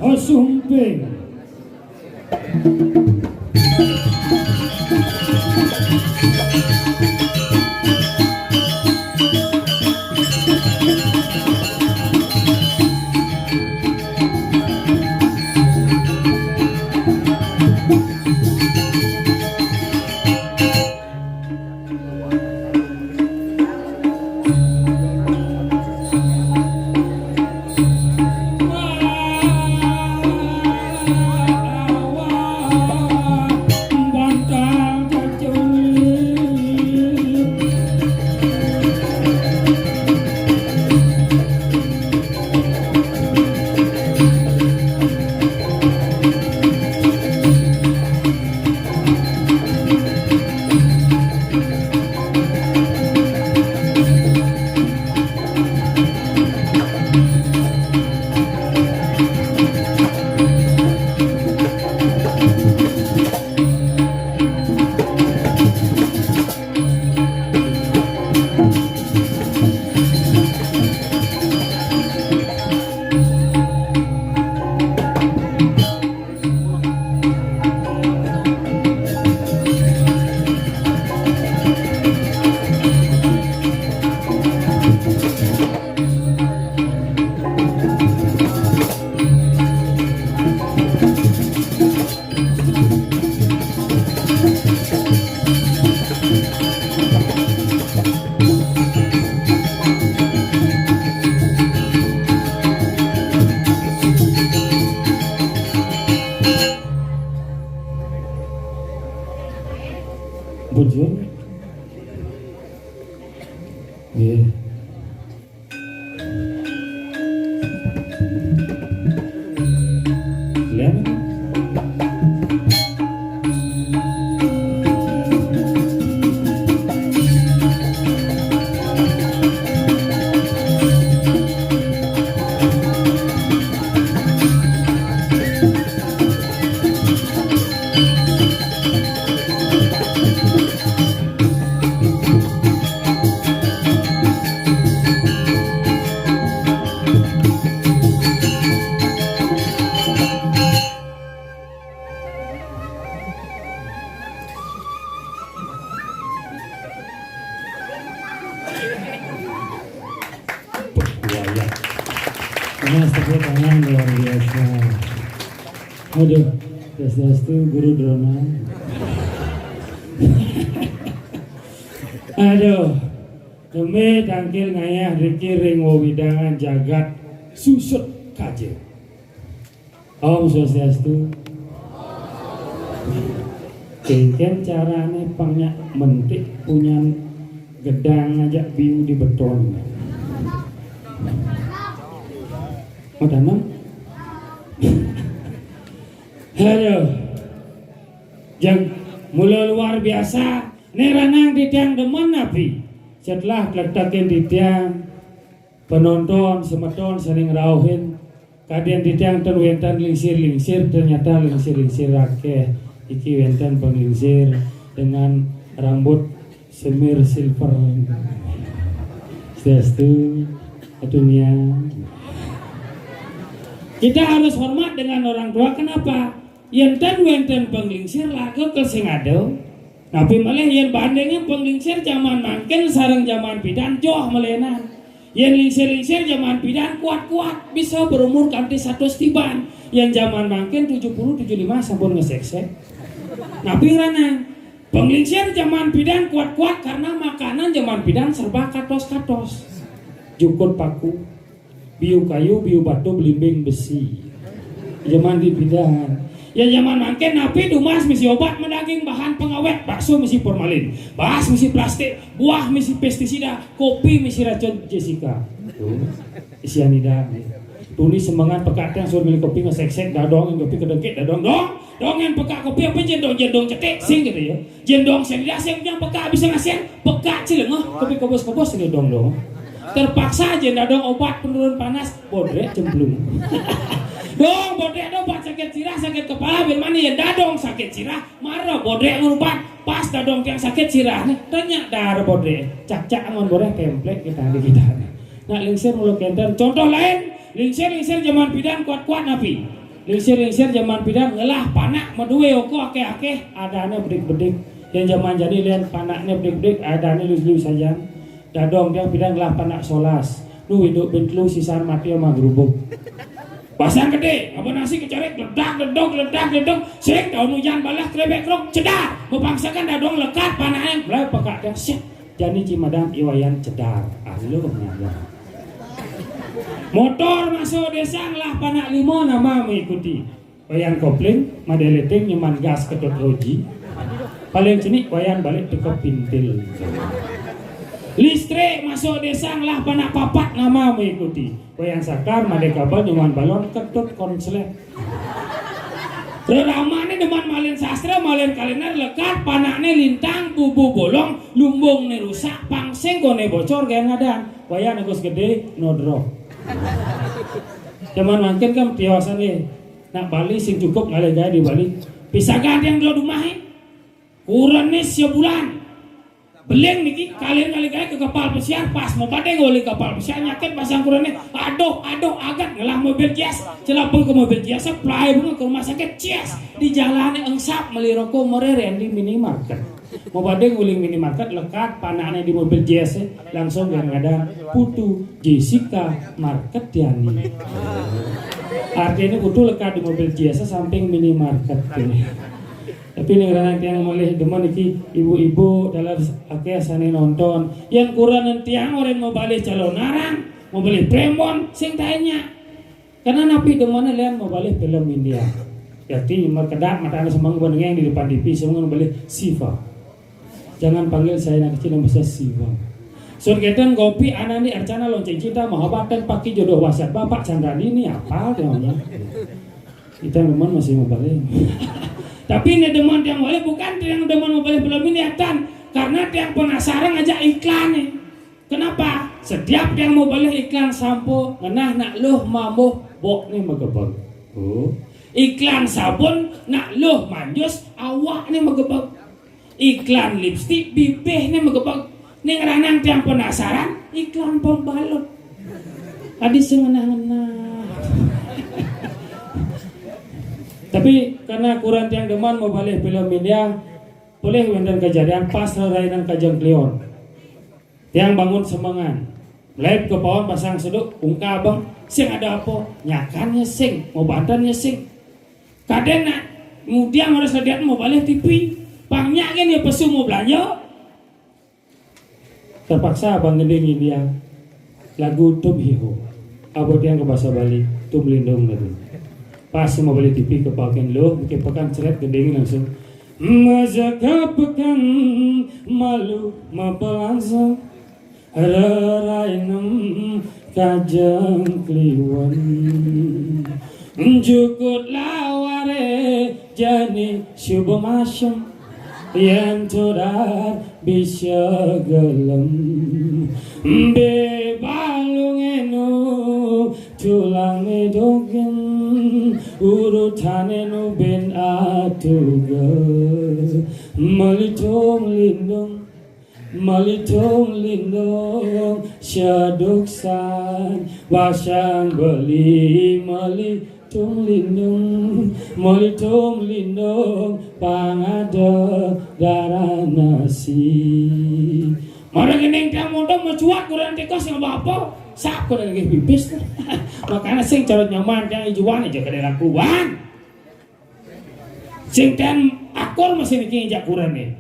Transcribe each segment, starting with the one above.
Osumping. Bujur. Nggih. Lihat. Mas tepuk tangan luar biasa. Aduh, das-das guru drama. Aduh, demi tangkil ngayah Riki ring widangan jagat susut kaje. Om Swastiastu. Kengken carane pangnya mentik punya gedang aja biu di beton. Oh tanam. Halo. Jang mula luar biasa. Neranang di tiang demen nabi. Setelah letakin di tiang penonton semeton sering rauhin. Kadian di tiang ten wentan lingsir ternyata lingsir akeh. Iki wentan penglingsir dengan rambut semir silver. Swastiastu dunia. Kita harus hormat dengan orang tua. Kenapa? Yen wenten penglingsir lagu ke sing ado. Tapi malah yen bandingnya penglingsir zaman mangken sareng zaman bidan joh melenan. Yen lingsir zaman bidan kuat-kuat bisa berumur kanthi 100 tiban. Yen zaman mangken 70-75 sampun ngeseksek. Napi ranang penglingsir zaman bidan kuat-kuat karena makanan zaman bidan serba katos-katos. Jukut paku, biu kayu, biu batu, belimbing besi. Zaman di bidan. Ya zaman mangken napi dumas misi obat mendaging bahan pengawet, bakso misi formalin, bahas misi plastik, buah misi pestisida, kopi misi racun Jessica. Cyanida. Tulis semangat pekat yang suruh beli kopi ngesek-sek dadong kopi kedengkit dadong dong yang peka kopi apa jendong cetek sing gitu ya. Jendong cyanida sing yang peka bisa ngasih peka cilengah kopi kobos ini dong. Terpaksa aja dadong obat penurun panas bodrek cemplung. Dong bodrek obat sakit sirah sakit kepala bil mana ya dadong sakit sirah marah bodrek ngurubat pas dadong yang sakit sirah nih tanya dar bodrek cak ngon bodrek template kita di kita. Nah lingsir mulu kenter contoh lain lingsir zaman bidan kuat-kuat napi lingsir zaman pidan ngelah panak medue oko akeh-akeh adane bedik-bedik. Yang zaman jadi lian panaknya bedik-bedik adane lus-lus saja. Dadong dia pidan ngelah panak solas. Lu hidup bentlu sisaan mati sama gerubuk. Pasang gede, apa nasi kecorek ledak, sing daun hujan balah krebek krok cedar, mepangsakan dadong lekat panahnya, mulai pekak dah syek, jani cimadam iwayan cedar, aluh nyadar. Motor masuk desa lah panak limo nama mengikuti, wayan kopling, madeleting nyaman gas kedot roji, paling sini wayan balik ke pintil. Listrik masuk desa lah panak papat nama mengikuti. Wayang sakar made kabel nyaman balon ketut konslet. Ramane deman malin sastra malin kalender lekat panakne lintang bubu bolong lumbung ne rusak pangsing gone bocor gaya ngadan. Wayang negus gede nodro. Zaman mangkin kan tiawasan nih. Nak Bali sing cukup ngale gaya di Bali. Pisagan yang dulu dumahin. Kurangnya sebulan. Beleng niki kalian kali ke kapal pesiar pas mau pada ngoli kapal pesiar nyaket pasang kurangnya aduh agak ngelah mobil jas celapul ke mobil jas play bunga ke rumah sakit jas di jalannya engsap meli rokok mereren di minimarket mau pada nguli minimarket lekat panahnya di mobil jas langsung yang ada Putu Jessica Market Diani artinya Putu lekat di mobil jas samping minimarket tapi nih orang yang mulai demen iki ibu-ibu dalam akeh sane nonton yang kurang tiang orang mau balik calon narang mau beli premon sing tanya karena napi demen lian mau balik film India jadi merkedak mata anak semang yang di depan TV semua balik Siva jangan panggil saya anak kecil yang besar Siva surgetan kopi anani arcana lonceng cinta mahabatan paki jodoh wasiat bapak Candrani ini apa namanya kita demen masih mau balik tapi ini demen yang boleh bukan yang demen mau boleh belum ini atan karena yang penasaran aja iklan nih. Kenapa? Setiap yang mau boleh iklan sampo ngenah nak luh mamuh bok nih megebeg. Iklan sabun nak luh manjus awak nih megebeg. Iklan lipstik bibih nih megebeg. Nih ngeranang yang penasaran iklan pembalut. Tadi sengenah-ngenah. Tapi karena kurang tiang deman mau balik film India boleh wenden kejadian pas rainan kajang Kleon tiang bangun semangan live ke pohon pasang seduk ungka abang sing ada apa nyakannya sing mau bantannya sing kadena kemudian harus lihat mau balik TV pangnya ya pesu mau belanja terpaksa abang gending India lagu Tum Hiho abot yang ke bahasa Bali Tum Lindung tadi pas mau beli TV ke paken lo, bikin pekan ceret gendengin langsung. Majaga pekan malu mapelangsung, rarainem kajang Kliwon. Jukut laware jani syubo masyam, yang tudar bisa gelem. Bebalungenu tulang edogen urutane nu ben atuga malitong lindung syaduksan wasang beli malitong lindung pangada darah nasi orang ini yang muda mencuat kurang tikos yang apa sak kurang lagi bibis makanya sing carut nyaman yang ijuan aja ke dalam kuan sing dan akor masih bikin injak kurang nih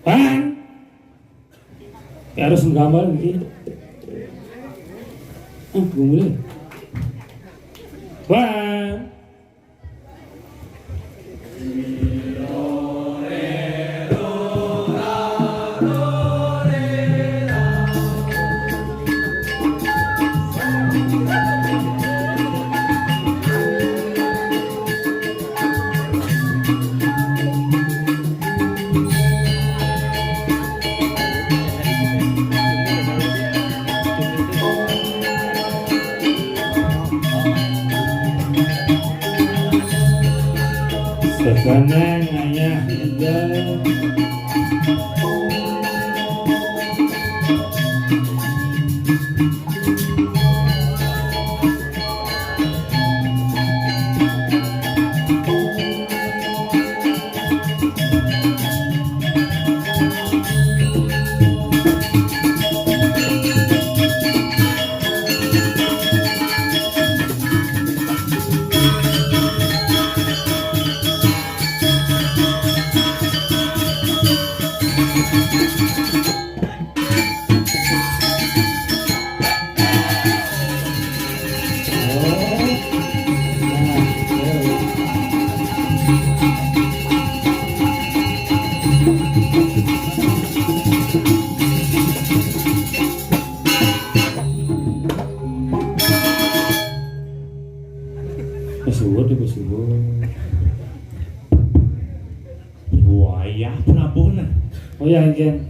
kan ya harus menggambar gitu gue mulai wah Sekarang ayah hidup Pesuwut itu pesuwut. Buaya penabona. Oh ya Engken.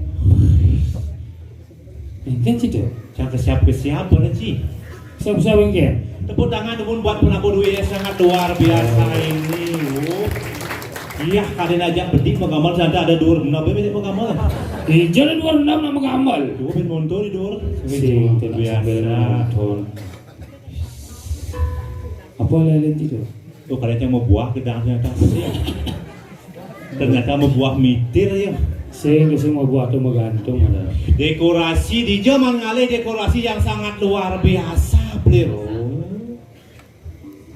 Engken sih tuh. Jangan kesiap-kesiap boleh sih. Siapa Engken? Tepuk tangan teman buat penabur duit yang sangat luar biasa ini. Iya, kalian ajak bedik menggambar santai ada dur. Kenapa bedik menggambar? Jalan 26 nama gamal. Dua ben motor di dur. Sing Biasa. Apa lain itu? Oh, kalian yang mau buah kita ternyata. Ternyata mau buah mitir ya. Sing mau buat atau menggantung ada. Dekorasi di zaman ngale dekorasi yang sangat luar biasa, Blir.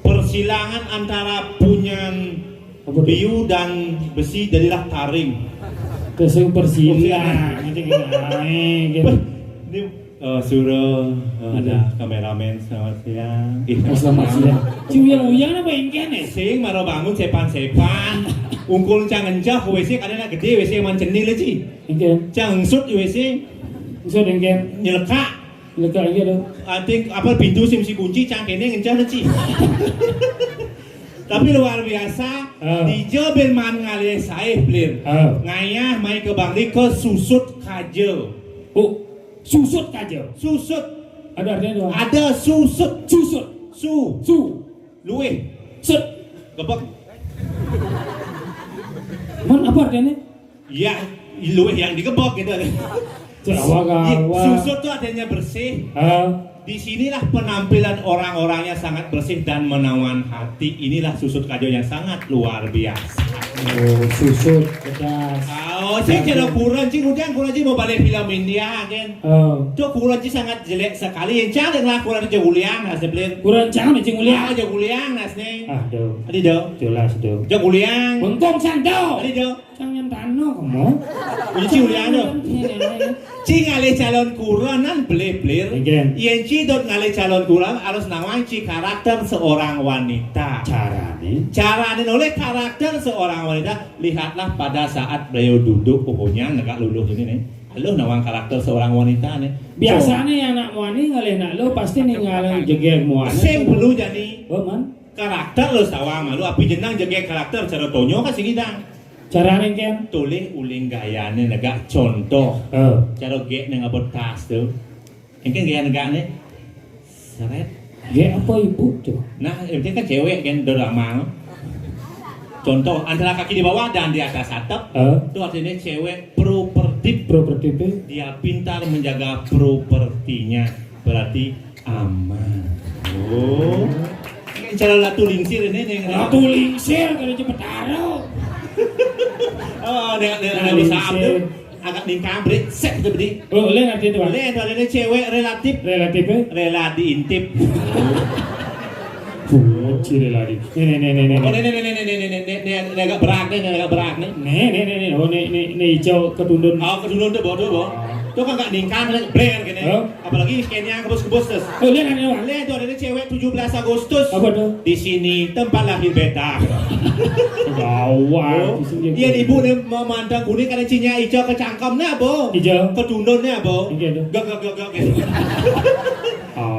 Persilangan antara punyan biu dan besi jadilah taring. Kesing persilang. Gitu. Ini suruh ada kameramen selamat siang. Selamat siang. Uyang apa Engken ya? Sing maro bangun sepan-sepan. Ungkul cangen jah WC kadang gede WC man cenil sih. Engken. Cang sut WC Bisa Engken. nyeleka. Lega gitu. Anting apa pintu sim si kunci cang kene ngencah sih. Tapi luar biasa di Joben man ngalih saya Blir. Ngayah mai ke Bangli ke susut kaje. Oh, susut kaje. Susut Ada artinya doang. ada susut Susut. su luwe Sut. gebek Man apa artinya? ya luwe yang digebok gitu. Susut tuh adanya bersih. Disinilah penampilan orang-orangnya sangat bersih dan menawan hati. Inilah susut kajo yang sangat luar biasa. Oh, susut pedas. Oh, sih kalau kurang sih udah kurang sih mau balik film India kan. Tuh kurang sih sangat jelek sekali. Yang cantik lah kurang aja guliang nas sebelum. Kurang jangan macam mulia. Aja guliang nas nih. Aduh. Adi do. Jelas do. Jo guliang. Bengkong sando. Adi do. Jangan tano kamu. Ini guliang do. Ci ngale calon kuranan beli-beli. Yang ci dot ngale calon kurang harus nawang ci karakter seorang wanita. Caranya oleh karakter seorang wanita. Lihatlah pada saat beliau duduk pokoknya negak luluh ini nih. Lo nawang karakter seorang wanita nih. Biasanya anak muani ngalih nak lo pasti ninggalin jeger muani. Sing perlu jadi Oh man. karakter lo sawang malu api jenang jeger karakter cara tonyo kan sigidang. Caranya kan? Tulis uling gayane negak contoh. Cara ge nang abot tas tuh. Engken gaya negakne seret. Gaya apa ibu tuh? Nah, itu kan cewek kan drama. Contoh antara kaki di bawah dan di atas atap. Itu artinya cewek propertif. Dia pintar menjaga propertinya. Berarti aman. Oh. Cara latu lingsir ini Latu lingsir kalau cepet taruh. Oh, dengan bisa tuh agak dingkabrit set tuh bedi. Oh, lain artinya tuh. Lain artinya cewek relatif. Rela diintip. Ciri lari. Nih. Oh, nih agak berat nih. Nih. Oh, nih hijau ketundun. Oh, ketundun tuh bodoh. Itu kan gak ningkang bler gini. Apalagi skennya kebos-kebos terus. Oh, lihat nih. Lihat tuh ada cewek 17 Agustus. Apa tuh? Di sini tempat lahir beta. Gawat. Iya ibu nih memandang kuning karena cinya hijau kecangkemnya bo. Hijau. Ketundunnya bo. Gak.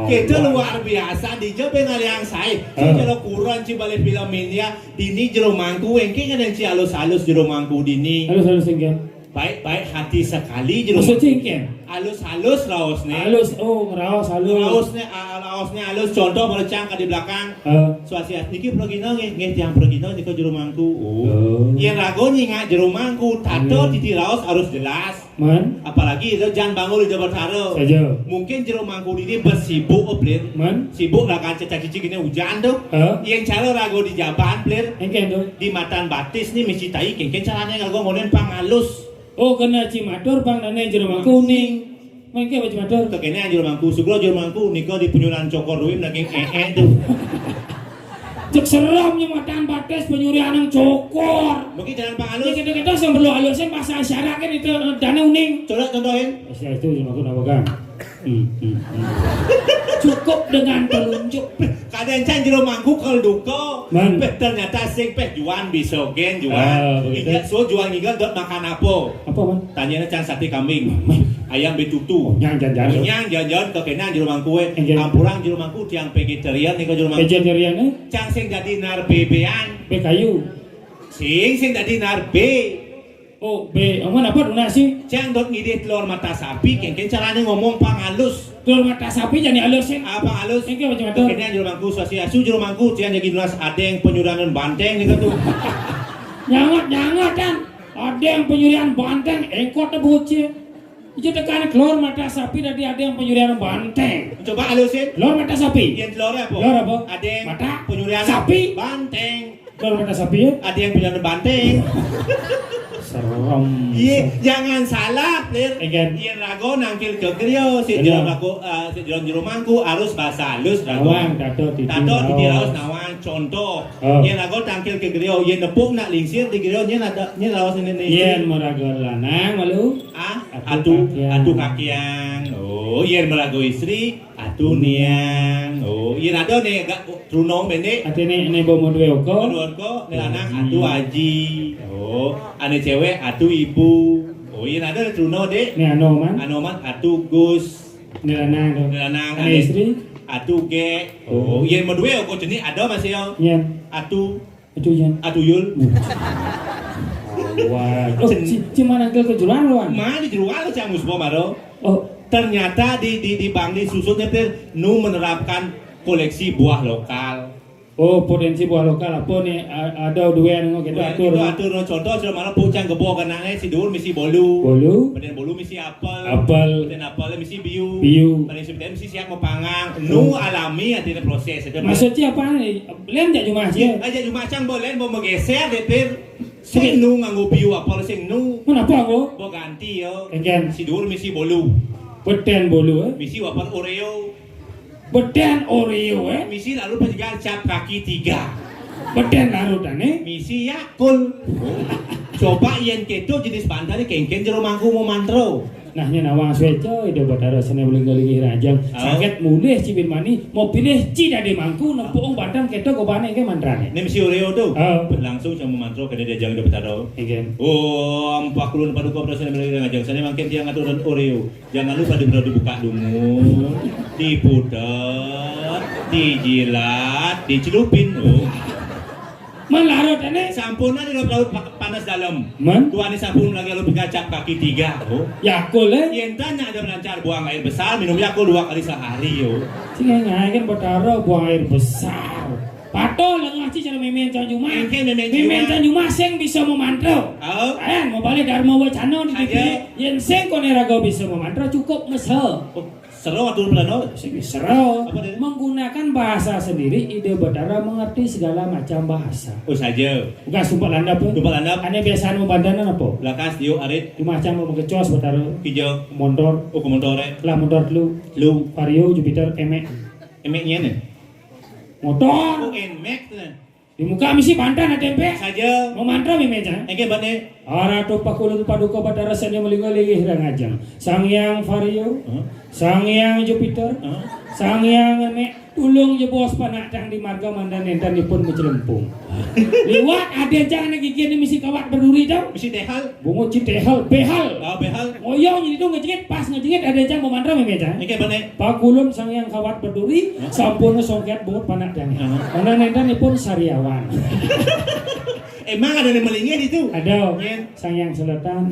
Kita luar biasa di Jawa yang saya. Kalau kurang ci balik film India dini jero mangku engke kan yang ci halus-halus jero mangku dini. Halus engke. Baik hati sekali jero. Maksudnya engke. Halus raosnya. Halus. Oh, raos halus. Raosnya halus. Contoh melecang ke di belakang. Suasiat niki progino nggih yang progino niko jero mangku. Oh. Yang rago nyinga jero mangku. Tato titi raos harus jelas. Man. Apalagi itu jangan bangun di Jawa Taro. Saja. Mungkin jero mangku ini bersibuk Blir. Man. Sibuk lah kan cecak-cicik ini hujan tuh. Yang cara rago di Jaban Blir. Engke tuh. Di matan batis nih mesti tai kengken caranya kalau ngonen pangalus. Oh kena cimatur bang nane jero mangku kuning. Mangke apa cimatur? Kekene jero mangku sugro jero mangku niko di penyuran cokor ruim lagi tuh. Cek seramnya matan batis penyuri anang cokor. Mungkin jalan pangalus. Kita yang perlu halusnya masa syarat kan itu dana uning. Coba contohin. Saya itu cuma aku kan. Cukup dengan telunjuk. Kadang can jero mangku kalau duko. Man. Ternyata sing peh juan bisogen juan. Ingat so juan ngigal dot makan apa? Apa man? Tanyanya can sate kambing. ayam betutu. Nyang jajan. Nyang jajan kekenan jero mangkue. Engke. Ampurang jero mangku tiang vegetarian nika jero mangku. Vegetarian Cang sing dadi narbebean. be kayu. Sing dadi narbe. Oh, be aman apa nasi? Cang dot ngide telur mata sapi kengken carane ngomong pangalus. Telur mata sapi jadi halus sih. Apa halus? Engke macam itu. Kekenan jero mangku sasiasu jero mangku tiang jadi nulas adeng penyuranan banteng nika tuh. Nyangat kan. Ada yang penyurian banteng, engkau tebuci. Itu tekan telur mata sapi tadi ada yang penyurian banteng. Coba halusin. Telur mata sapi. Yang telur apa? Telur apa? Adeng Mata penyurian sapi. banteng. Telur mata sapi ya. Ada yang penyurian banteng. Serem. Iya, jangan salah, Lir. Again. Iya rago nangkil ke griyo, si Benar. jero mangku harus bahasa halus rago. Nawang tato titi. Tato di raos nawang contoh. Oh. Iya rago tangkil ke griyo, iya nepuk nak lingsir di griyo nya ada nya lawas ini. Yen merago lanang malu. Ah, Atu atu kakiang. Oh, iya merago istri, atu niang. Oh, iya ada nih agak runong bende. Ati ne bomo duwe oko. Kedua ko, lanang atu aji. Oh, ane cewek atu ibu. Oh, iya ada runo dek. Ne anoman. Anoman atu gus. Ne lanang do. Lanang Ane istri. atu ge. Oh, iya mau duwe kok jenis ada masih yo. Yen. Atu Itu yen. yul. Wah. Oh, cuma nangkel kejuruan loan. Mah di jeruan cang musbo maro. Oh, Ternyata di Bang di susutnya nu menerapkan koleksi buah lokal. oh potensi buah lokal apa nih ada dua yang gitu atur. Itu atur no contoh sudah mana pucang kebo kenane si dur misi bolu. Bolu. Kemudian bolu misi apel. Apel. Kemudian apel misi biu. Biu. Kemudian sebenarnya misi siap mau pangang. Nu alami artinya proses. Maksudnya apa nih? Lem jak cuma sih. Aja cuma cang boleh mau menggeser depir. Sing nu nganggo biu apel sing nu. Kenapa aku? Mau ganti yo. Engken. Si dur misi bolu. Beden bolu Misi apel Oreo. Beden Oreo Misi lalu penjagaan cap kaki 3. Beden larutane. Misi Yakul. Coba yen keto jenis bandari kengken jero mangku mau mantro. Nah nya nawang sveco ide batara sene beling-beling rajang. Sakit mulih cibin mani mau pilih ci dade mangku nepung bandang keto gobane ke mandrane. Ini misi Oreo tuh. Oh. Langsung sama mantro kada dia jang betaro. Engken. Oh, 40 padu kobra sene beling ngajang sene mangken dia ngatur Oreo. Jangan lupa dibuka dulu. Diputer, dijilat, dicelupin. Oh. Melarutane Sampurna di laut panas dalam. man Tuan ini sampun lagi lalu cap kaki 3. Oh. Yakul Yen tanya ada melancar buang air besar, minum Yakul 2 kali sehari yo. sing ngagen batara buang air besar. Pato lengah ci cara memen Tanjuma. Engke memen Tanjuma. Memen Tanjuma sing bisa memantau. Oh. Ayan, mau balik Dharma Wacana di TV. Aja. Yen sing kone raga bisa memantau cukup mesel. Seru atur plano. Sing seru. Apa dia? Menggunakan bahasa sendiri, ide Batara mengerti segala macam bahasa. Oh saja. Bukan sumpah landap ya. Lupa landap. Ane biasaan mau bandanan apa? Lakas dio arit Di macam mau kecos Batara. hijau. Motor, Oh komentore. lah motor dulu. Lu Vario, Jupiter, Emek. emeknya nih. Motor. Oh emek tuh. Di muka misi bantan ada tempe. Saja. Mau mantra mi meja. Engke bane. Aratu pakulun paduka Batara sanya melingo-lingi rangajang. Sang Hyang Vario, Sang Hyang Jupiter, Sang Hyang Emek. Tulung je bos panatang di marga mandan entan dipun mecelempung. Liwat ada jangan lagi gini misi kawat berduri tau. Misi tehal. Bungo citehal behal. Ah behal. Ngoyong jadi itu ngejengit pas ngejengit ada jang memandra memeja. Engke bane. Pakulun sang yang kawat berduri sampun songket bungut panatang. Mandan entan dipun sariawan. Emang ada yang melingin itu? Ada Yen. sang yang selatan.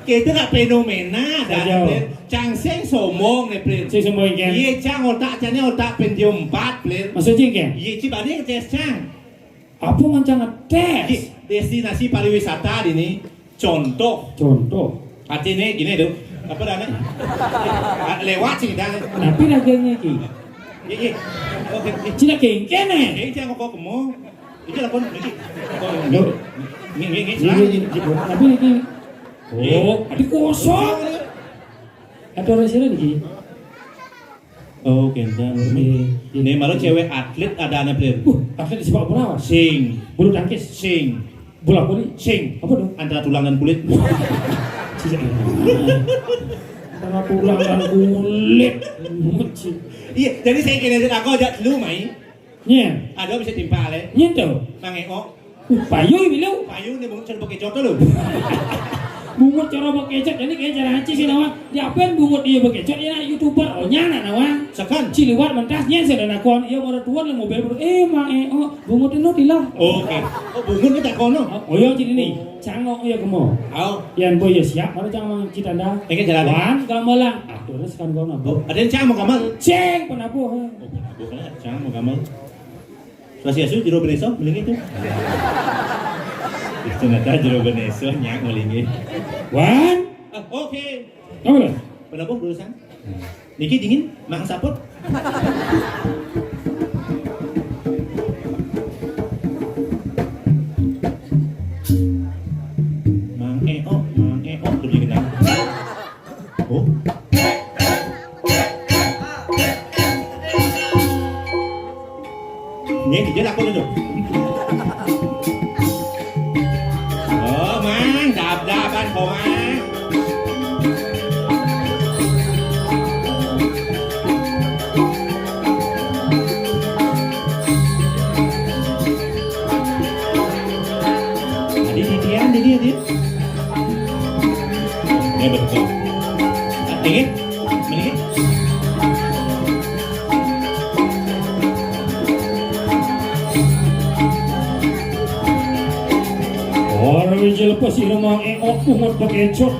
Kita gak fenomena Saja. dah. Cangseng somong nih plin. Si semua ikan. Iya cang otak cangnya otak penjum 4 plin. Maksudnya ikan? Iya cibadi ngetes cang. Apa macam ngetes? Iya, destinasi pariwisata ini contoh. Contoh. Artinya gini tuh. Apa dah nih? Lewat sih kita. Tapi laganya ki. Iya iya. Oke. Cina kengken eh. Ini cang kok kamu. Ini lah pun. Loh. Ini Tapi lagi. Oh, adik kosong. Ada resiren ki. Oh, kentang. Ini malu cewek atlet ada anak plin. Atlet di sepak bola. Sing, Bulu tangkis. sing, Bola voli. sing. Apa dong? Antara tulang dan kulit. Antara tulang dan kulit. Iya, jadi saya kira aku ajak lu main. Nya, Ada bisa timpa le. nya tuh. Nangengok. Payu bilau. Payu nih mungkin pakai contoh lu. bungut cara bekecot ini kayak cara haji sih nawa diapain bungut iya bekecot ya youtuber oh nyana nawa Sekan. ciliwat mentasnya sudah nakon iya mau tuan lah mobil mang oh bungut itu tilah Oke. Oh, bungun kita kono. oh iya jadi nih cangok iya kemo Oh, yang boy ya siap mana cang mang citanda ini jalan. wan gamelang ah terus kan kau Oh, nabo ada yang cang mau kamal. ceng penabuh Oh, bukan cang mau kamal. Suasi asu jero beneso melingi itu. Itu nata jero beneso nyak melingi. wan Oke. kamu lah Penabuh berurusan. Niki dingin, mang saput. Mang eo, tuh jadi kenal. Oh. Ini dia aku dulu. Oh, mang, dap-dapan kok, mang. Dia. Ya betul. Dingin? Mendingin? orang yang lepas si remang bungut bekecot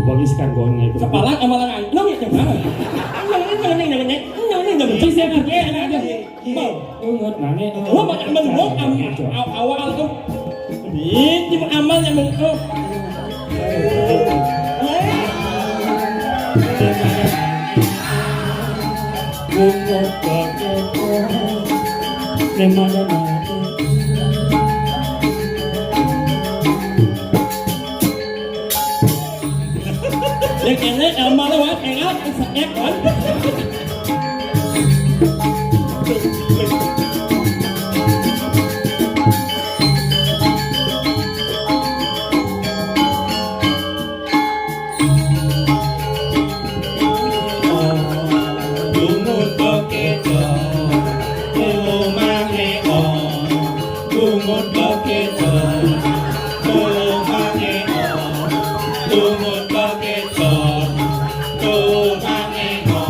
Bagiskan gongnya itu. Sepalang amalang ay. Nong ya mana? Nong Ci saya ngerti ada. Mau. Ungut nane. Gua banyak menggok awal tuh. Ini amal yang menggok. Ungut bekecot. Nemana nane. Yang ini amal lewat enggak sakit kan? Bungut bekecot, rumah eo. Bungut bekecot, rumah eo. Bungut bekecot, rumah eo.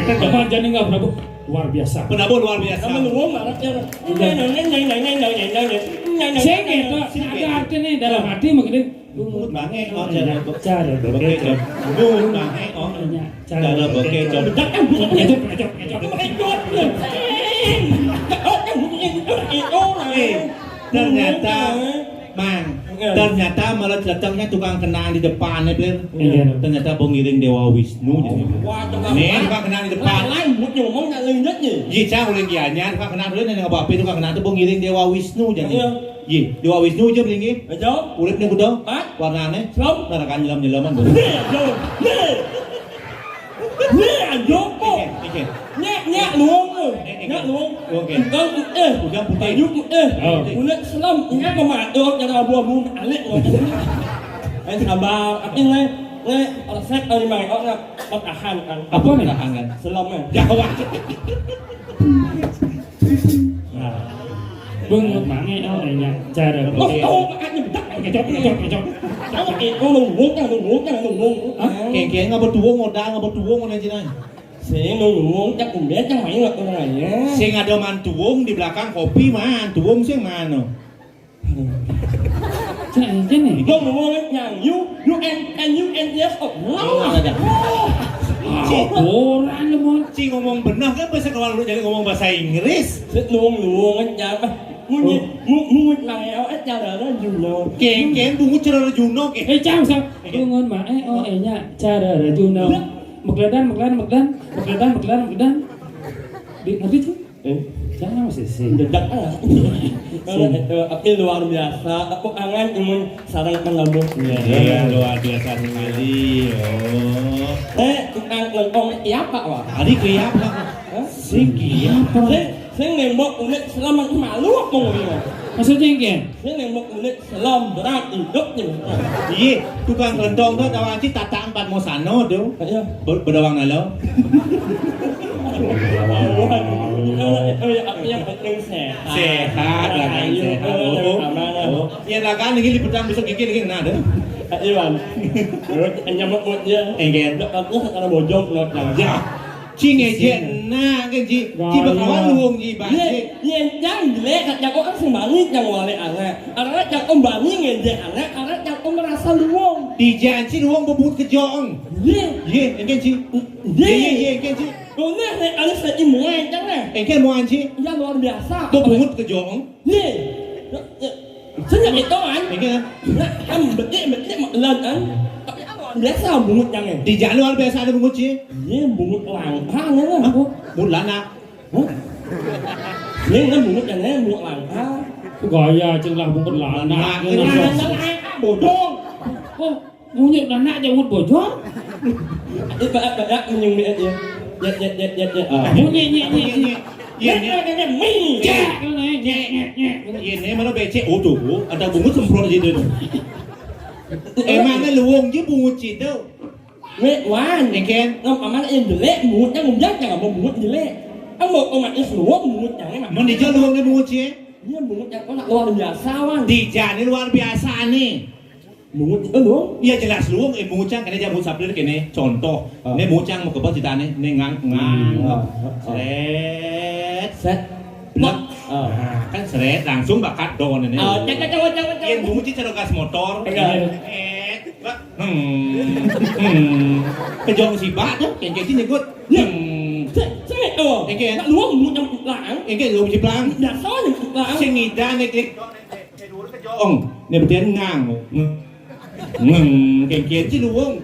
Kemajaan enggak Prabu luar biasa. Penabur luar biasa. Kamu ngomong marah ya. Saya gitu, ada artinya dalam hati maksudnya Bungut bange oh cara bekejo. Bungut bange oh cara bekejo. Ternyata ternyata malah datangnya tukang kenang di depannya Bler. Ternyata pengiring Dewa Wisnu jadi. Nih tukang kenang di depan. ngomong nggak lihat nih. Iya, saya boleh kianya tukang kenang dulu nih nggak apa-apa tukang kenang itu pengiring Dewa Wisnu jadi. Iya, Dewa Wisnu aja beli Ayo. kulit nih kuda, warnanya, narakan nyelam-nyelaman tuh. Nhẹ luôn rồi, nhẹ luôn. Con udah putih, udah selam, nhẹ có mà được, jangan buang-buang alik rồi. Sabar, ini resep dari mai orang tahan kan. Apa nih tahan kan? Selamnya. Jawa. Bungut mangi awalnya cara Kayaknya nggak bertuang modal nggak bertuang mana cina. Saya ngomong chắc cũng biết chẳng mấy là con này nhé. Sing ada mantuung di belakang kopi man, tuung sing mana? Cina nih. Con ngomong yang you and yes oh no. Orang lemon. Cing ngomong benar kan bahasa kalau lu jadi ngomong bahasa Inggris. Rất luôn anh cha ba. Muốn này áo ít cha rồi đó dù nào. Kayaknya bungut cerita Juno kayak. Chào sao? Bungut mangi awalnya cara Juno. Magladan. Di ngerti tuh? Jangan masih sih. Dedak ah. Tapi luar biasa. Aku angan cuma sarang pengabuh. Iya luar biasa sekali. Oh. Tukang lengkong siapa wah? Tadi kayak apa? Siapa? Saya nembok unit selamat malu apa ngomongnya? Maksudnya yang Saya nembok unit selam berat hidupnya. Iya, tukang kelentong tuh tahu sih tata 4 Mosano tuh. Iya. Berdawang nalo. Yang penting sehat. Sehat lah kan sehat. Oh. Ya lah kan ini liputan besok gigi lagi kena ada. Iwan. Anh nhắm mắt dia. Enggen. Aku karena bojong loh. Ya. Cing aja nah kan ji. Ji bakawan luang ji bahasa. Yang jelek yang kok sembani yang wale anak. Anak yang kembali ngejek anak yang merasa luang. Di janji luang bebut kejong. Ye, enggen ji. Ye, enggen ji. Kau ni ada saya mulai jangan. Enggen mau anji. Ya luar biasa. Bebut kejong. Ye. Saya itu kan. Enggen. Am betik lần kan. Biasa bungut jangan. Di jalan luar biasa ada bungut ji. Ye bungut langka ni lah. Bungut lana. Ye kan bungut jangan bungut langka. Gaya celah bungut lana. Bodong. Oh, bunyi lana jangan bojong. Ibarat menyung dia. Ya. Bunyi. Ini mana becek tuh, ada bungut semprot gitu. Emangnya luang je bungut itu. Wan, Enggen. ngom aman yang jelek, bungutnya ngomong jangan mau bungut jelek. Ang mau omatnya seluang bungut jangan. Mau di jalan luang bungut je. Dia bungut yang luar biasa wan. Di jalan luar biasa nih. Bungut itu luang. Iya jelas luang, mucang karena dia bungut saplir kene. Contoh, ini mucang mau kebal cita nih, ngang. Set. Blok. Kan seret langsung bakat don ini. Jangan. Yang bungut itu cara gas motor. Kejong si bak tuh, kayak gini nyebut. Saya itu. Nak luang bungut yang lang. Kayak luang si pelang. Dasar yang lang. Singidan nek kejong. Nek berarti ngang. Kayak si luang.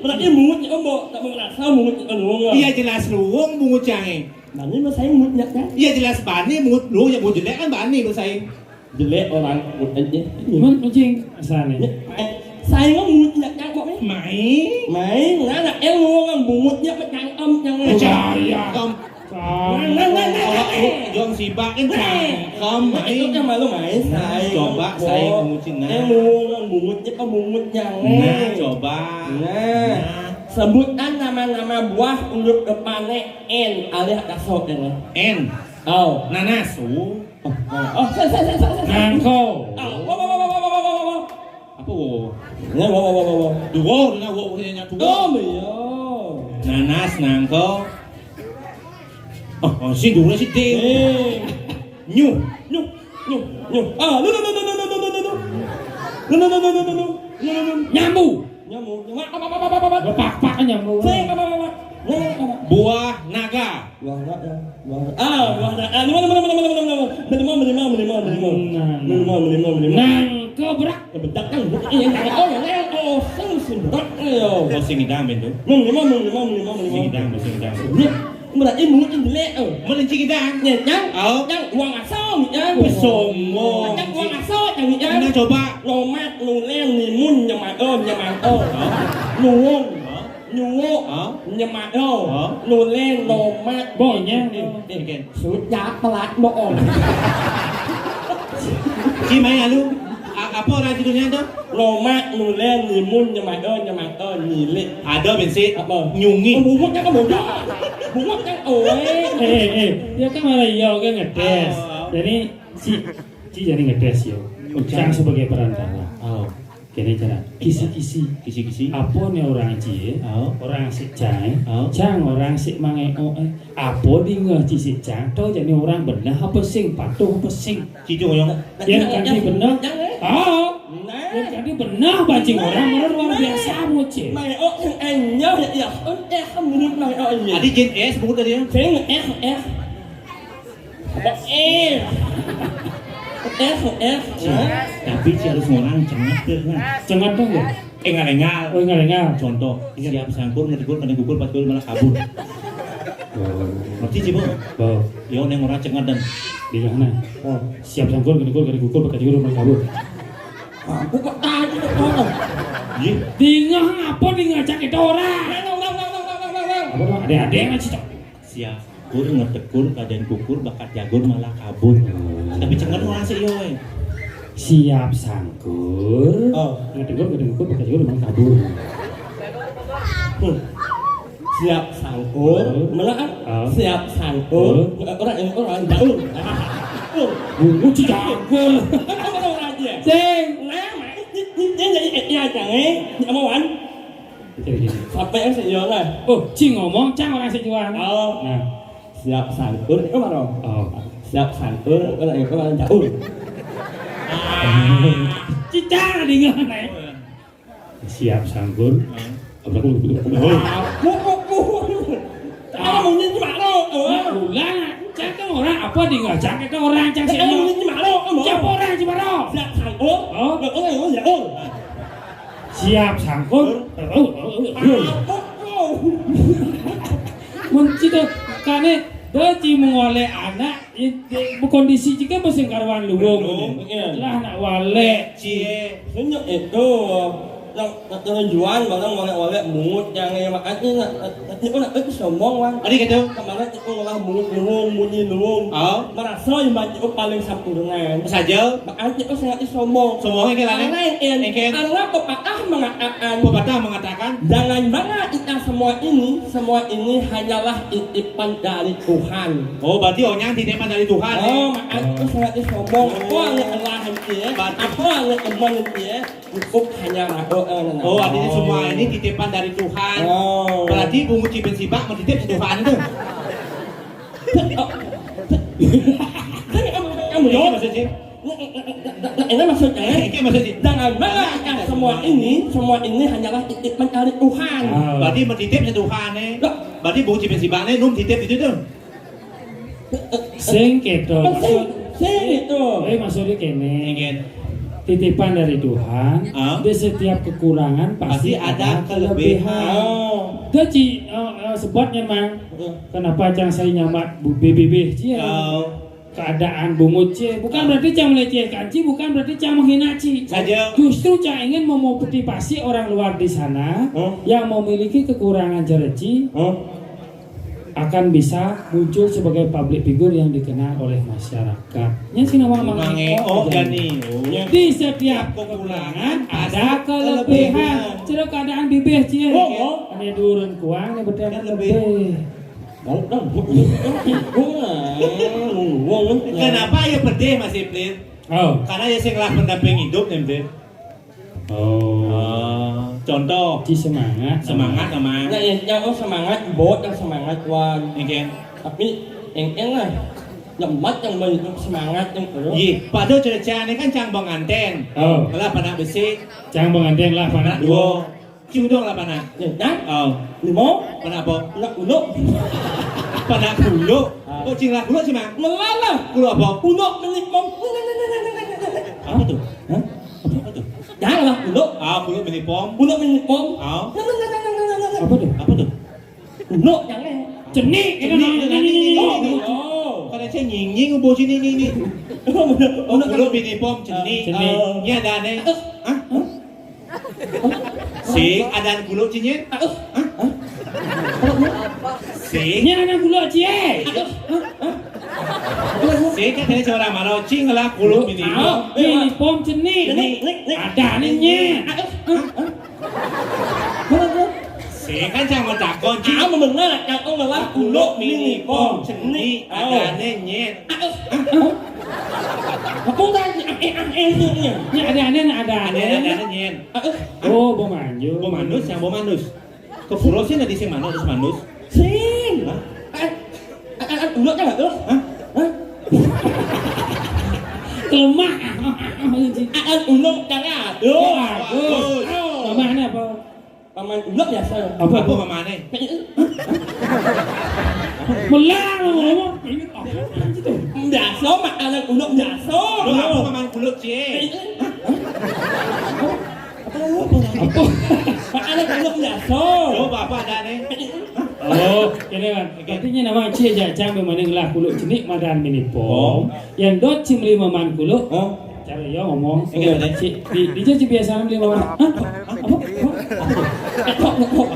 Berarti bungut yang tak merasa bungut itu luang. Iya jelas luang bungut canggih. Bani bersaing bungut kan? Iya jelas bani bungut luang yang bungut jelek kan bani bersaing. Jelek orang bungut aja. Mancing asalnya. Saya bungut kan kok ni? Main, anak yang luang bungutnya pecang jangan. Percaya. Jong si bak kan cangkem Itu kan malu main. Coba saya ngucin Yang luang bungutnya ke bungut jangan. Nah coba. Sebutan nama-nama buah untuk depannya N alias kasok ini. N. Oh, Nanas. saya. Nangko. Apa wo? Wow. Duo, na wo nya tuo. Oh, iya. Nanas nangko. Oh, si dulu si ding. Nyu. Ah, lu. Nyambu. Nyamuk. Pak nyambu. Buah naga. Buah naga. Nang kebrak. Bedak kan yang Oh, sing idang bendo. Sing idang. Berarti mungkin jelek Melencing idang. yang Oh. yang uang asal yang Sombong. yang uang asal yang Nah coba. lomat nulen limun nyamado nuwung nyuwuk nyamado nulen lomat Bonya. sudah pelat bohong Si mai alu. Apa orang judulnya tuh? lomat nulen limun nyamado nilai Ada bensin. apa Nyungi. bubuknya kan bubuk bubuknya Dia kan malah iya kan ngetes. Jadi si jadi ngetes yo. Cang sebagai perantara. Oh. Kini cara kisi-kisi. Apa nih orang cie? Orang si cai. Cang orang si mangeo. Apa di ngaji si cang? Tahu jadi orang benar apa sing patuh apa sing? Cicu yang. Yang ganti benar. Yang ganti benar bajing orang luar biasa moce. mangeo yang enyo ya menurut mangeo ini Adi Jen S buku tadi ya. saya Tapi si harus orang cengat tuh kan. Cengat dong ya? Engal-engal. Oh engal. Contoh, siap sangkur ngetegur kena pas kul malah kabur. Ngerti sih bu? Bawa. Ya neng orang cengat dan Di mana? Siap sangkul kena gukul pakai juru mereka kabur. buka tadi tuh Ji. Tingah apa di ngajak itu orang? Apa dong? Ada yang cicok. Siap kur ngetegur kaden kukur bakat jagur malah kabur. Tapi cengat orang sih yo. Siap sangkur. Ngetegur kena gukul pakai juru mereka kabur. siap sangkur malah siap sangkur orang jauh Bungu cicangkul. orang dia Sing. ya jangan omongan sampai yang sejauh lah Oh, cing ngomong cang orang sejuan. Nah. siap sangkur itu mana siap sangkur orang jauh Cicang di ngana. Siap sangkur. Apa mungkin cuma lo Bulan, cang kan orang apa di ngajak itu orang cang sih. mungkin cuma lo Siapa orang Cimaro? siap sangkur orang jauh Siap sangkur. Mencito kane Doci mengoleh anak kondisi jika mesin karwan luwung lah anak wale Cie. senyum itu yang jual barang oleh mungut yang makan nanti nak itu sombong wan Adi gitu. kemarin itu ngolah mungut luwung merasa yang banyak paling sempurna Saja. makan itu sangat sombong Semuanya kelana. karena pepatah mengatakan jangan banget kita semua ini hanyalah titipan dari Tuhan. Oh, berarti orang titipan dari Tuhan. Makan itu sangat sombong. Apa yang Allah dia? Apa yang teman dia? Cukup hanya Oh, artinya semua ini titipan dari Tuhan. Berarti bungu cibin sibak mentitip si Tuhan tuh. Kamu jawab maksudnya? Ini maksudnya Ini maksudnya? jangan banget semua ini hanyalah titipan dari Tuhan. Berarti mentitip si Tuhan Berarti bungu cibin sibak num titip itu tuh. sing keto Sing itu. maksudnya kene Ingin. titipan dari Tuhan di setiap kekurangan pasti ada kelebihan. Jadi sebabnya mang kenapa cang saya nyamat BBB cie keadaan bungut cie bukan berarti cang melecehkan cie bukan berarti cang menghina cie Saja. justru cang ingin memotivasi orang luar di sana yang memiliki kekurangan jereci akan bisa muncul sebagai public figure yang dikenal oleh masyarakat. Nya sih nama Mangeo gani. di setiap kekurangan ada kelebihan. Cara keadaan bibih cie. Ane durun kuang ane berdagang lebih. Kenapa ya pedih Mas Iblis? Karena ya sing lah pendamping hidup nih. Contoh. Ci semangat Semangat sama. Yang semangat bot yang semangat wan. Ingin. Tapi eng lah. Yang mat yang semangat yang terus. Iya, pada cerita ini kan cang pengantin. Oh. Lah panak besi, Cang pengantin lah panak dua. Cium dong lah panak. Ya, Oh, limo, panak apa? nak uluk. Panak kulo. Oh, cing lah kulo sih mang. Melalah. Kulo apa? Uluk menikmom. Apa tuh? Hah? Apa tuh? Janganlah uluk. Ah, kulo menipom. Uluk menikmom. Ah, apa tuh? apa tuh? Uluk jangan. Cenik itu Cenik. Oh. Kalau saya nying ubo sini ini. Oh, kulo menipom cenik. Cenik. Nya ada nih. Hah? Si ada kulo cinya? Si Ini anak gula cie. si kan ini seorang malau cing lah kulo menipom. Ini pom cenik. Ada nih. Si kan cang mentakon cing. Ah, benar kan ông là Kulo menipom cenik ada nih. Aku tak nya. Ini ada Ada nyen. Oh, bom anju. Bo manus yang bo manus. Ke pulau sih nanti sing manus manus. Sin. Hah? Uluk kan tuh? Hah? Lemah. Uluk jangan. Oh, bagus. Mana apa? Paman uluk biasa. Apa mama nih? Melang ngomong. Biasa mak anak uluk biasa. Lo apa mama kulo cie? Apa? Mak anak uluk biasa. Lo bapak ada nih. Oh, ini kan. Artinya nama cie jajang memandang lah kulo cenik madan minipom. Yang dot cim lima man kulo. Cara ya ngomong. Di jadi biasa lima man.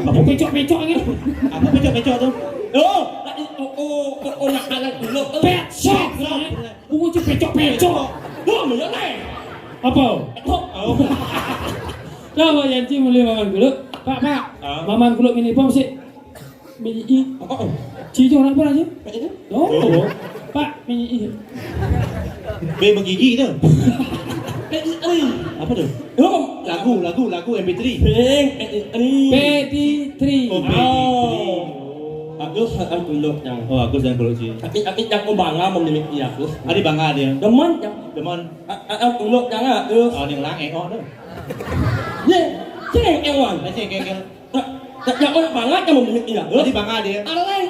Apa pecok-pecok gitu? Apa pecok tuh? Nak anak uluk. Pecok. Bunga cip pecok-pecok. Tuh mana nih? Apa? Oh. Kalau yang cim lima man kulo. Pak, maman kulo minipom sih. Minyi. Cici orang apa aja? Oh, Pak, minyi. B menggigi itu. Apa tuh? Lagu MP3. PD3. Oh, Agus akan uluk yang. Oh, aku sedang kulo cie. Tapi yang aku bangga memiliki Agus. Ada bangga dia. Demen yang. Demon. Uluk yang Agus. Oh, yang lang oh tuh. Ye, ceng ewan. Macam kengkel. Yang orang bangga yang memiliki Agus. Ada bangga dia. Orang lain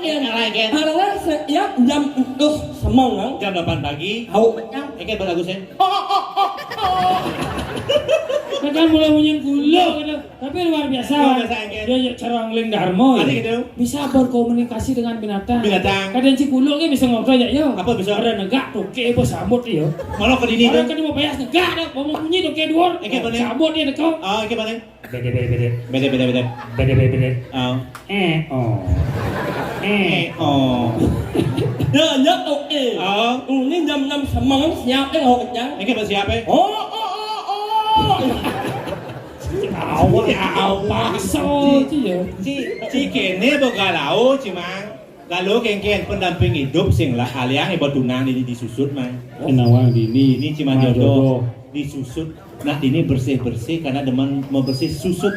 Orang setiap jam itu semangat. Jam 8 pagi. Tahu yang. Kengkel beragusnya. Kadang mulai munyin kulo gitu. Tapi luar biasa. Luar biasa, Engkel. Dia cerang ling darmo. Ada gitu. Bisa berkomunikasi dengan binatang. Binatang. Kadang si kulo kan bisa ngobrol ya yo. Apa bisa? Ada negak toke apa sambut yo. Malah ke dini Orang tuh. kan mau bayar negak dah. Mau munyi toke dua. Engkel boleh. Sambut dia dekau. Oh, kengkel mana? Bede. Beda. Oh. Oh. Oh. Ya oke. Oh. Ini jam 6 semangat siapa yang yang. Engkel siapa? Oh. Awak pakso tu ya. Ci kene bo galau cimang. Galau kengken pendamping hidup sing lah aliang ibu tunang ini disusut mang. Kenawang dini. Ini cuma jodoh disusut. Nah ini bersih karena demen mau bersih susut.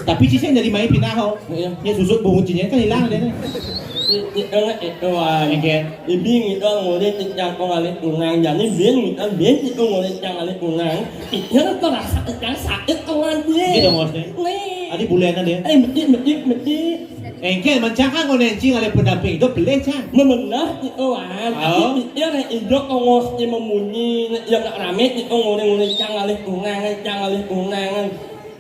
Tapi cisnya dari main pindah ho. Ya susut bungucinya kan hilang deh. Itu engke. Ibing itu ngoleh yang pengalit tunang jadi biar itu ngoleh yang ngalit tunang. Itu tuh rasa yang sakit kawan dia. Gitu maksudnya. Nih. Adi bulan dia. Mesti. Engke mencakang ngonencing oleh pendamping hidup belecang. Memenah itu tapi dia hidup ngos dia memunyi yang rame itu ngoleh yang ngalit tunang.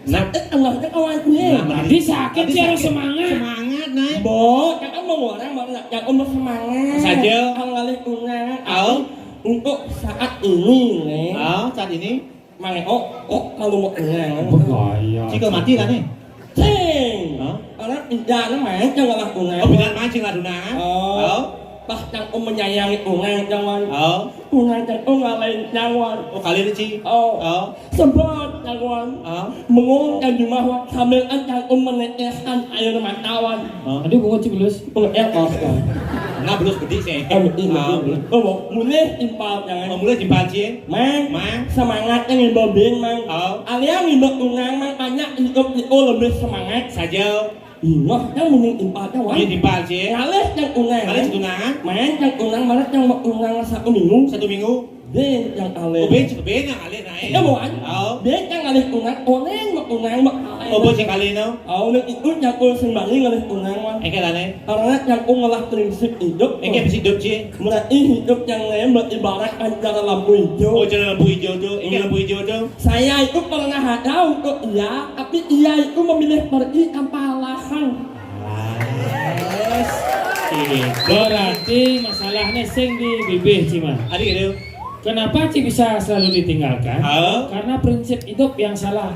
Sakit anaknya kawan dia. Tadi sakit sih harus semangat. Semangat naik. Bo, jangan mau orang jangan mau semangat. Saja. Angalih tunang. Oh. Untuk saat ini nih. Oh, saat ini. Mang kalau mau tunang. Bahaya. Jika mati lah nih. Cing. Oh. Orang tidak namanya jangan lah tunang. Oh, bilang mancing lah tunang. Oh. Pas yang menyayangi tunang jangan. Oh. Tunang jangan ngalahin jangan. Oh, kali ini Ci. Oh. Oh. Sebab jangan. Oh. Mengurungkan di bawah sambil ancang meneteskan air matawan. Oh. Aduh bunga cibulus. Oscar. Nah, belum gede sih. Mulai impal jangan. Mulai jempal Ci. Mang, Mang. semangat yang ngibobin mang. Oh. Alias ngibok tunang mang banyak hidup itu lebih semangat. Saja. Ingat yang mending impatnya wah. Iya di bal sih. Ngalih yang unang. Kali tunangan Main yang unang malah yang unang 1 minggu. 1 minggu. Ben yang alih. Oh ben yang alih naik. Ya bukan. Oh. Ben yang alih unang. Oneng unang mak alih. Oh bocah kali no. Oh nek itu yang sembari ngalih unang mah. Engke lane. Karena yang ngalah prinsip hidup. Engke bisa hidup sih. Berarti hidup yang lain beribarat antara lampu hijau. Oh jalan lampu hijau tuh. Engke lampu hijau tuh. Saya itu pernah ada untuk iya, tapi iya itu memilih pergi tanpa alasan. Berarti masalahnya sing di bibih Cima. Adik itu. Kenapa Ci bisa selalu ditinggalkan? Karena prinsip hidup yang salah.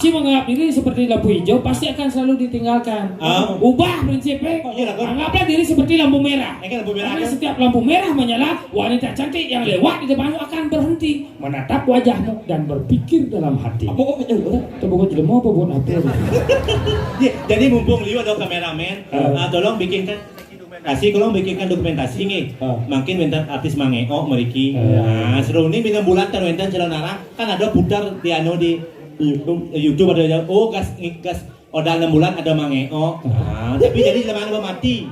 Ci menganggap diri seperti lampu hijau pasti akan selalu ditinggalkan. Ubah prinsipnya. Anggaplah diri seperti lampu merah. Karena setiap lampu merah menyala, wanita cantik yang lewat di depanmu akan berhenti, menatap wajahmu dan berpikir dalam hati. Apa kok itu? Coba jadi mau apa buat apa? Jadi mumpung liu ada kameramen, tolong bikinkan bikinkan dokumentasi nih. Makin wenten artis mangeo meriki. Nah, seru ini bina bulan tan wenten jalan arah kan ada putar di anu di YouTube ada gas odal 6 bulan ada mangeo. Nah, tapi jadi zaman mati.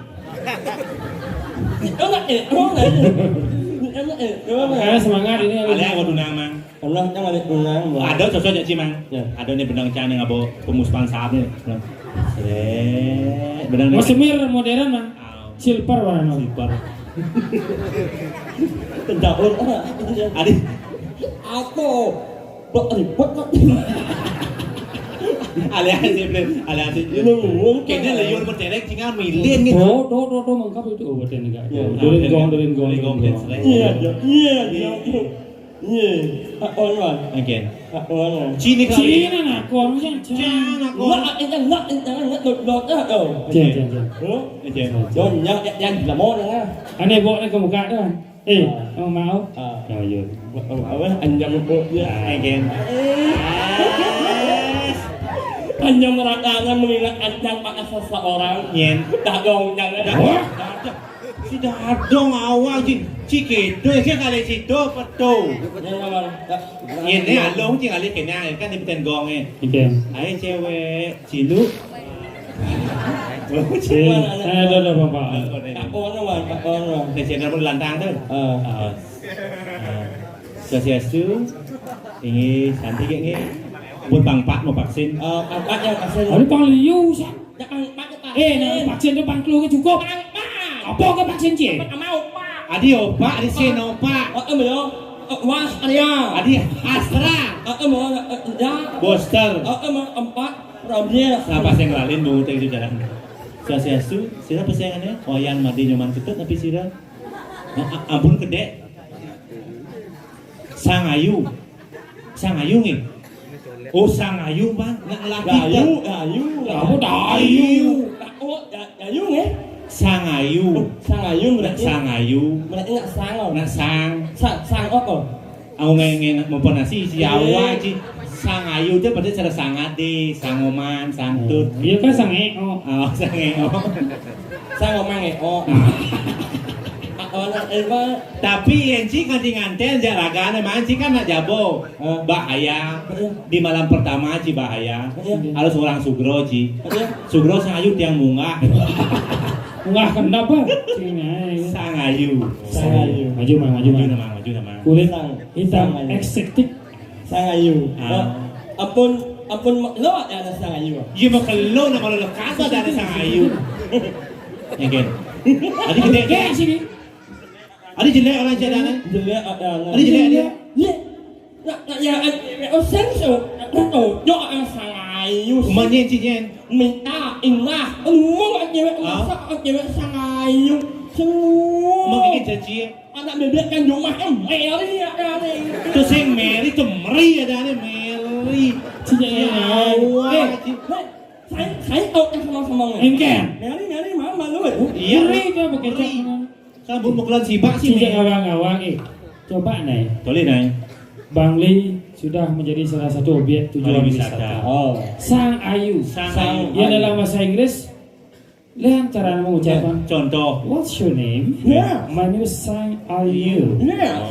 Semangat ini. Ada yang dunang mang. Allah yang ada unang. Ada cocoknya sih mang. Ada nih benang can yang abo pemuspan saat nih. Benang. Semir modern mang. Silver warna. Silver. Pendaun. Adik. Aku ribet kok. Alias kayaknya layun berterek tinggal milin gitu. Do mengkap itu obatnya enggak. Dorin gong. Iya. Orang. Oke. Orang. Cina nak kong yang Cina Enggak dot oh. Jangan. Yang lemon lah. Aneh bawa ke muka dah. Mau? Ya yo. Anjang kok ya. Oke. Hanya merasakan mengingat anjang pada seseorang. Yen. Tak dong jangan. Sudah dong awal cikedo ya kali situ petu. Ini alung cing kali kena kan di gongnya. Oke. Ayo cewek cilu. Ada bapak. Tak orang. Di channel lantang tuh. Sosiastu ini cantik ini. Pun Bang Pak mau vaksin. Apa yang vaksin? Ada Bang Liu sih. Jangan Pak. Nah vaksin itu Bang Klu cukup. Apa ke vaksin cie? Mau Pak. Adi opa, adi seno pak. Belum. Was Arya. Adi Astra. Ya. Booster. 4 Rabies. Apa sih ngelalin bu itu jalan. Sosiastu, sira pesayangannya. Oyan madi nyoman ketut tapi sira. Ampun gede. Sangayu nih. Oh Sangayu bang, nggak laki Dayu. Kamu dayu. Dayu nih. Sangayu berarti nggak sang apa? Aku ngengeng memponasi si Jawa sih. Sangayu itu berarti cara sangade, sangoman, santut. Iya kan sangeo. Oh sangeo. Sangoman Tapi yang sih kantinganten jaragan emang sih kan nak jabo bahaya di malam pertama sih bahaya. Harus orang sugro sih. Sugro sangayu tiang munggah. Enggak kenapa? Sangayu. Maju nama. Kulit hitam eksotik. Sangayu. Ampun lo ada sangayu. Iya makelo nama lo kata dari sangayu. Yakin. Adi gede sini. Adi jelek orang jadana. Jelek Adi jelek dia. Ya, senso. Yo sangayu. Umanya cijen. Minta inlah. Ngomong cewek sangayu. Semua. Mungkin janji. Anak bebek kan rumah Mary ada nih. Terus yang Mary tuh Mary ada nih Mary. Saya tahu yang sama-sama Engken. Mary mama lu. Iya. Mary itu begitu. Kan bun mukulan sibak sih. Sijak awang-awang coba nih. Boleh nih. Bang Li sudah menjadi salah satu objek tujuan wisata. Oh. Sangayu. Ya dalam bahasa Inggris. Lihat cara mengucapkan. Contoh. What's your name? Yeah. My name is Sangayu. Yeah.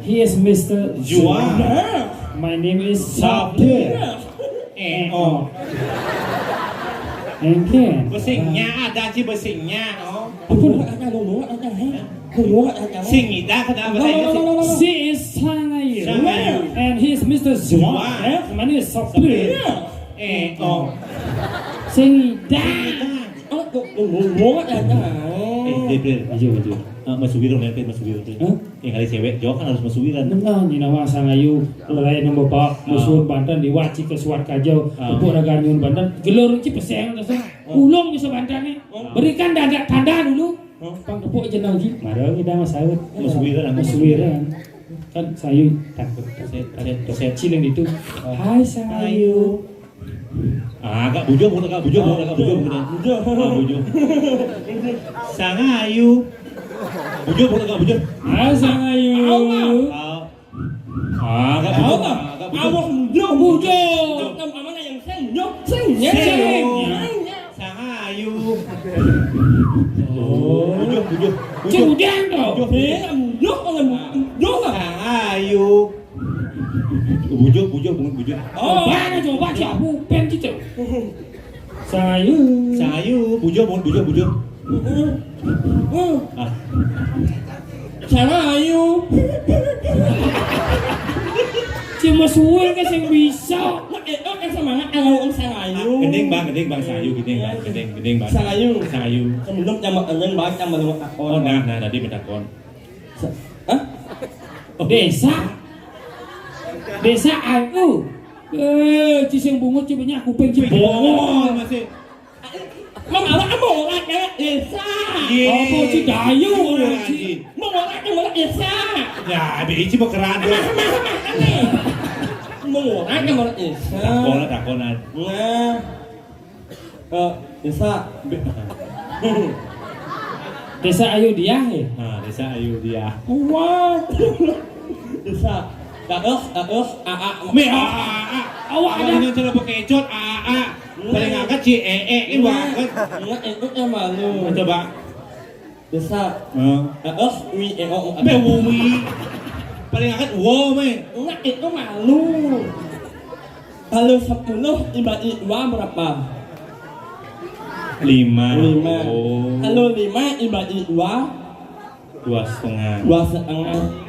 He is Mr. Juan. Yeah. My name is Sabtu. Oh. Engken. Besingnya ada sih besingnya. Oh. Ada lu ada Sing ida kenapa bahasa Inggris? She is Sangayu. Sangayu. And he is Mr. Zua. Namanya Sopir. Oh. Singida. lu ada Maju. Masuwir dong, masuwir. Yang kali cewek, jauh kan harus masuwiran. Nah, ni nama Sangayu. Lelai nama bapak musuh Banten diwaci ke suar kajau. Tepuk raganyun Banten. Gelur ci peseng terus. Ulung bisa Banten ni. Berikan tanda dulu. Pang tepuk aja lagi. Marah kita mas sawit. Masuwiran. Kan sayu takut. Saya cileng itu. Hai Sangayu. Kak bujung. Sangayu. Bujung. Hai Sangayu. Kak bujung. Mana yang seng. Sangayu. Bujung. Cudang kau. Sangayu. Bujung. Mana coba siapa pen gitu. Sangayu. Bujung. Sangayu. Cuma suwe kan yang bisa. Semangat kalau Sangayu. Gending bang Sangayu gending bang. Sangayu. Sebelum yang bang yang belum Oh nah tadi minta kon. Hah? Desa aku. Ciseng bungut cibanya aku pengen Bongol masih. Mengalah desa. Apa Cidayu? Mengalah desa. Ya bici bekeran deh. Mengalah desa. Takonan. Nah. Desa. Desa Ayu dia ya. Nah, desa Ayu dia. Wah. Desa. Awak ada. Ini coba pakai cut paling angkat ci ini banget. Enggak itu yang malu. Coba. Desa. Bewumi. Paling angkat wow me. Enggak itu malu. Kalau 10 dibagi 2 berapa? 5. Oh. Kalau 5 dibagi 2 2,5. 2,5.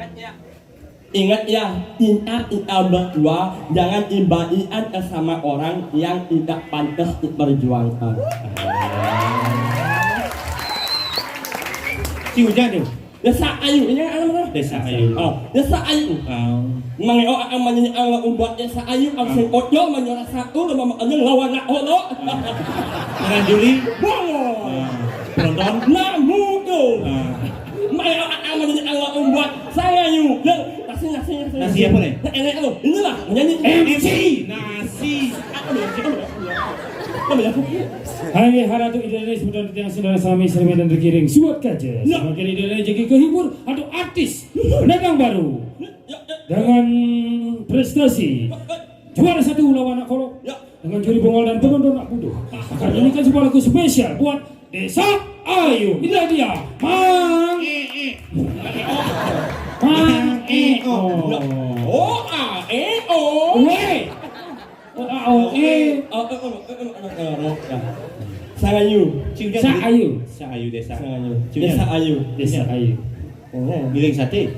Ingat ya, kita berdua jangan dibandingkan sama orang yang tidak pantas diperjuangkan. Si hujan tuh. Desa Ayu, ini apa namanya? Desa Ayu. Desa Ayu. Mangeo akan menyanyi Allah ubat Desa Ayu, akan ojo menyuara satu, lama makanya lawan nak holo. Dengan Juli. Bongo. Penonton. Namudu. Mangeo akan menyanyi Allah ubat Sangayu. Nasi apa nih? Inilah menyanyi MC. Nasi. Hai haratu Indonesia mudah yang saudara sami serme dan terkiring suat kaca. Semakin Indonesia jadi kehibur atau artis pedagang baru dengan prestasi juara 1 lawan anak kolok dengan juri bongol dan penonton nak bodoh. Akan nyanyikan sebuah lagu spesial buat Desa Ayu. Inilah dia Mang Sangayu. Desa. Desa Ayu. Giling sate.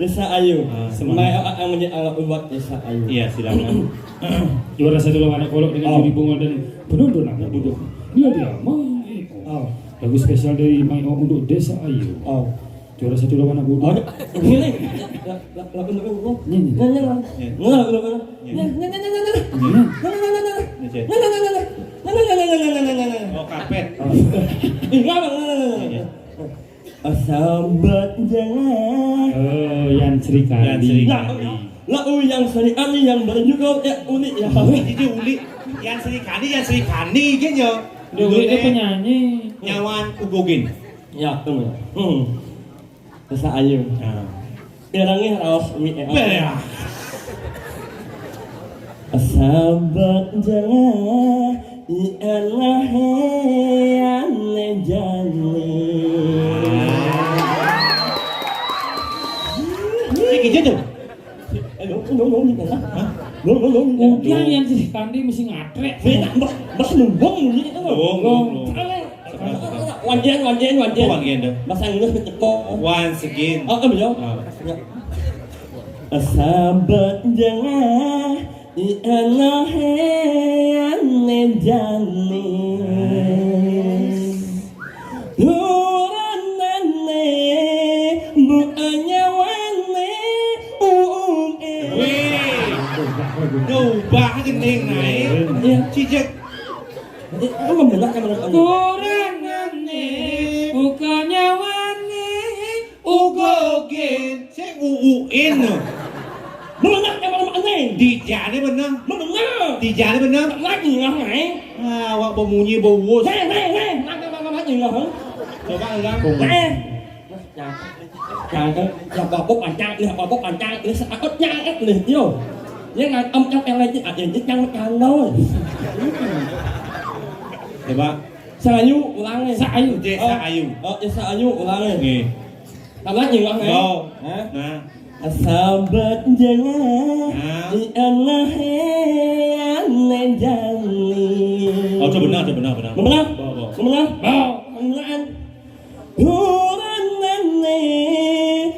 Desa Ayu. Semangat. Yang menjadi alat ubat Desa Ayu. Iya silakan. Juara 1 lawan anak kolok dengan juri bongol dan penonton nak bodoh. Inilah dia Mang lagu spesial dari Mang untuk Desa Ayu. Juara 1 lawan anak bodoh. Ini. Oh karpet. Sahabat jangan. Yan Sri Kandi. Lagu yang Sri Kandi yang berjudul unik ya. Jadi uli. Yang Sri Kandi gitu. Dulu itu penyanyi. Nyawan Ugogin. Ya, tunggu. Desa Ayu. Irangnya harus Belah. Sahabat jangan ialah yang jani. Ini gitu tuh. Aduh, Udah yang sih kandi mesti ngatrek. Beda bas numbong ini itu. Numbong. Wanjen. Wanjen dong. Bahasa Inggris keceko. Once again. Oh, betul. Sahabat jangan ianohe anejani. Duranane buanya wane Đâu ba cái nền này chi chắc Apa benar kan menurut Anda? Kurangane bukannya wani ugogen sẽ uin Benar kan menurut Anda? đi giả đấy bên đó Benar. đi giả đấy bên đó Lagi nggak ngai? hoặc bầu mù như bầu vô Lagi nggak hả? coba là Chàng cái làm bò bốc bàn trang, làm bò bốc bàn trang, nó sẽ có trang ép liền vô. Những ngày ông trong em lên chứ ảnh chứ trang trang thôi. coba Sayu ulang nih. Sayu. desa ayu Sayu ulang nih. nghề Làm lagi ulang nih. đâu Hah? nah Sahabat jangan ianahe anejani. oh cho benar Benar? Bo. Benar? Benar. Duranane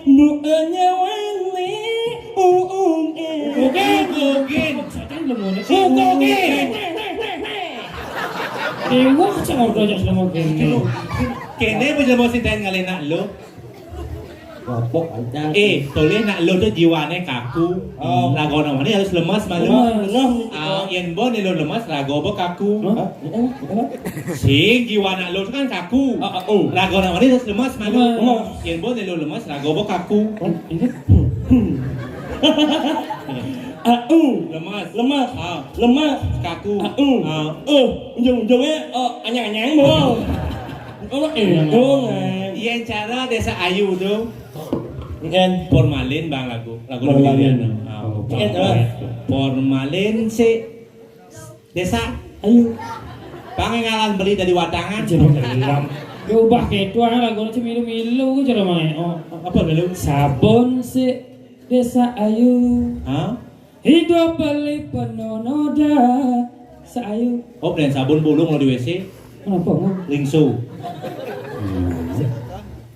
bukannya wani ugogen Setan lemon. ugogen Wah, jangan belajar sama gini. kene bây giờ mau xin tên ngalen nak lo Bok bàn trang. tulis nak lo tu jiwa ne kaku lagu nama ni harus lemas malu yang bon ni lo lemas lagu bo kaku sing jiwa nak lo tu kan kaku lagu nama ni harus lemas malu yang bon ni lo lemas lagu bo kaku lemas Lemas. kaku Ujung-ujungnya anyang-anyang mau. Oh, yang cara desa ayu tu Kan formalin bang lagu Formalin. formalin si desa ayo. pangalan beli dari wadangan Jeram. Ubah ketua lagu itu milu-milu cara main. Oh, apa dulu sabun si desa ayu. Hidup beli penuh noda Seayu. oh dan sabun bulung lo di WC Kenapa ngomong? lingsu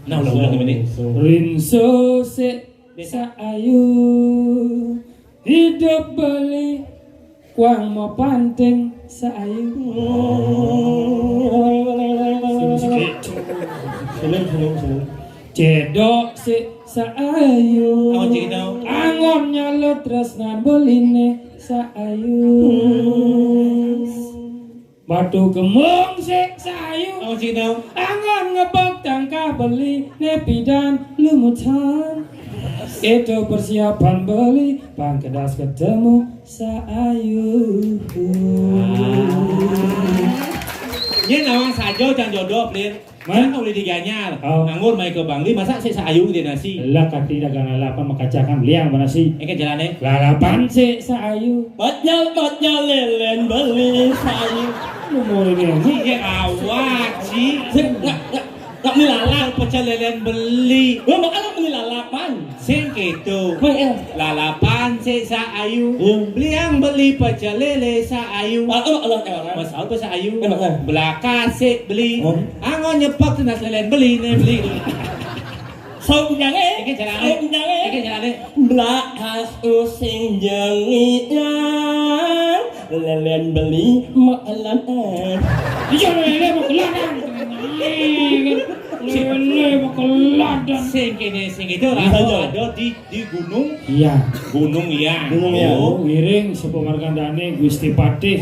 nah ulang gimana Rinso Seayu. Hidup beli kuang mau panting Seayu. Cedok Seayu. Angon cedok. Angon nyalo tresnan beline Seayu. Batu gemung Seayu. Angon cedok. Angon ngebak tangkah beli nepidan lumutan. Itu persiapan beli pangkedas ketemu Seayu. Ini nawang sajo can jodoh plir mana boleh diganyar nganggur main ke Bangli masa si Seayu di nasi Lah kaki dagang lalapan makacakan liang mana sih? ke jalannya Lalapan si Seayu. Botnya lelen beli Seayu. Lu mau ini ya awak sih Nggak beli lalap. pecel lelen beli Gua makan beli lalapan. sing gitu Mana? lalapan si Seayu beli yang beli pecel lele Seayu Mas Aul pa Seayu belaka si beli angon nyepak tunas lelen beli ne beli Sau jange. Iki jalannya Belas using jangian lelen beli makan iya lele mau keladang. Lele mau keladang. sing itu rasa ada di gunung Iya. gunung ya Gunung ya. Oh, wiring sepemarkandane Gusti Patih.